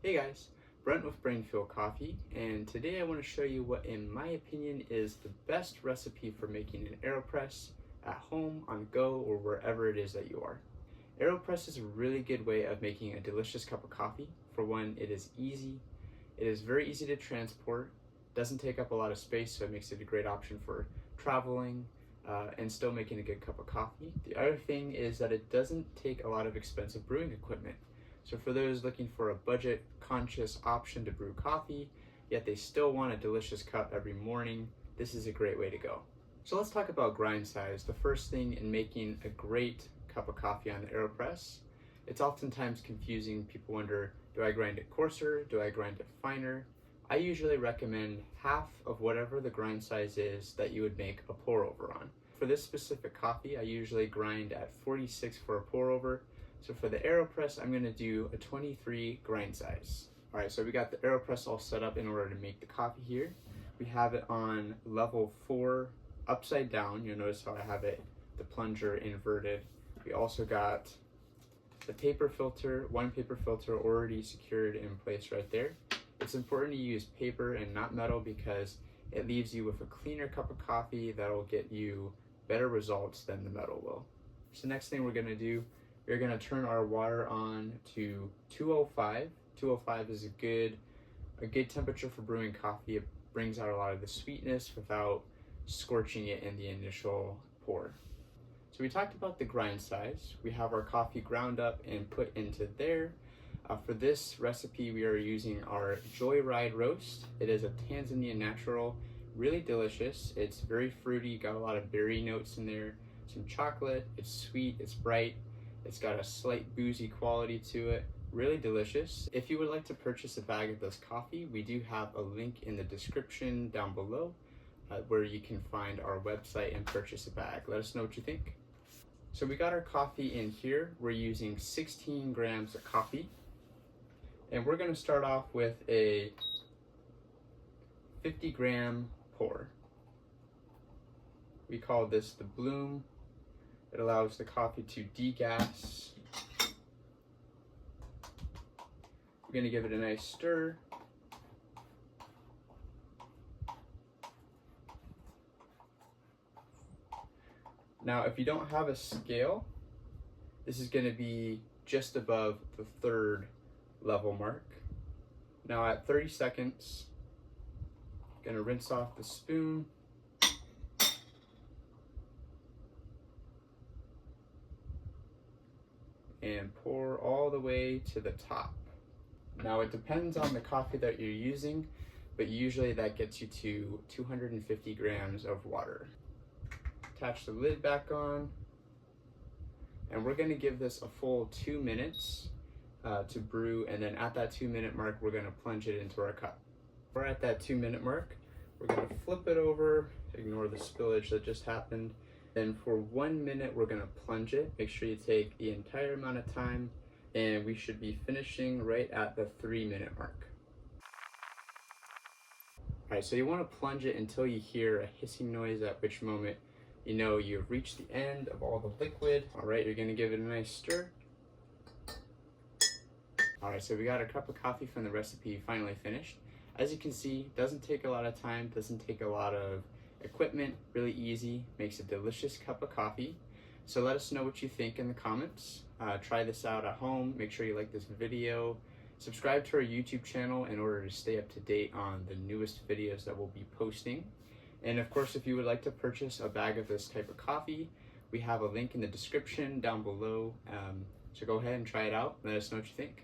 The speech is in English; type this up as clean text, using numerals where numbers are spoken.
Hey guys, Brent with Brainfuel Coffee, and today I want to show you what in my opinion is the best recipe for making an AeroPress at home, on the go, or wherever it is that you are. AeroPress is a really good way of making a delicious cup of coffee. For one, it is easy, it is very easy to transport, doesn't take up a lot of space, so it makes it a great option for traveling and still making a good cup of coffee. The other thing is that it doesn't take a lot of expensive brewing equipment. So for those looking for a budget-conscious option to brew coffee, yet they still want a delicious cup every morning, this is a great way to go. So let's talk about grind size, the first thing in making a great cup of coffee on the AeroPress. It's oftentimes confusing. People wonder, do I grind it coarser? Do I grind it finer? I usually recommend half of whatever the grind size is that you would make a pour over on. For this specific coffee, I usually grind at 46 for a pour over. So for the AeroPress, I'm gonna do a 23 grind size. All right, so we got the AeroPress all set up in order to make the coffee here. We have it on level 4, upside down. You'll notice how I have it, the plunger inverted. We also got the paper filter, one paper filter already secured in place right there. It's important to use paper and not metal because it leaves you with a cleaner cup of coffee that'll get you better results than the metal will. So next thing we're gonna do, we're gonna turn our water on to 205. 205 is a good temperature for brewing coffee. It brings out a lot of the sweetness without scorching it in the initial pour. So we talked about the grind size. We have our coffee ground up and put into there. For this recipe, we are using our Joyride roast. It is a Tanzanian natural, really delicious. It's very fruity, got a lot of berry notes in there, some chocolate, it's sweet, it's bright. It's got a slight boozy quality to it, really delicious. If you would like to purchase a bag of this coffee, we do have a link in the description down below where you can find our website and purchase a bag. Let us know what you think. So we got our coffee in here. We're using 16 grams of coffee. And we're gonna start off with a 50-gram pour. We call this the bloom. It allows the coffee to degas. We're gonna give it a nice stir. Now, if you don't have a scale, this is gonna be just above the 3rd level mark. Now at 30 seconds, I'm gonna rinse off the spoon. And pour all the way to the top. Now it depends on the coffee that you're using, but usually that gets you to 250 grams of water. Attach the lid back on, and we're gonna give this a full 2 minutes to brew, and then at that 2-minute mark, we're gonna plunge it into our cup. We're at that 2-minute mark. We're gonna flip it over, ignore the spillage that just happened. Then for 1 minute, we're gonna plunge it. Make sure you take the entire amount of time, and we should be finishing right at the 3-minute mark. All right, so you wanna plunge it until you hear a hissing noise, at which moment you know you've reached the end of all the liquid. All right, you're gonna give it a nice stir. All right, so we got a cup of coffee from the recipe finally finished. As you can see, doesn't take a lot of time, doesn't take a lot of equipment, really easy, makes a delicious cup of coffee. So let us know what you think in the comments. Try this out at home. Make sure you like this video. Subscribe to our YouTube channel in order to stay up to date on the newest videos that we'll be posting. And of course, if you would like to purchase a bag of this type of coffee, we have a link in the description down below. So go ahead and try it out. Let us know what you think.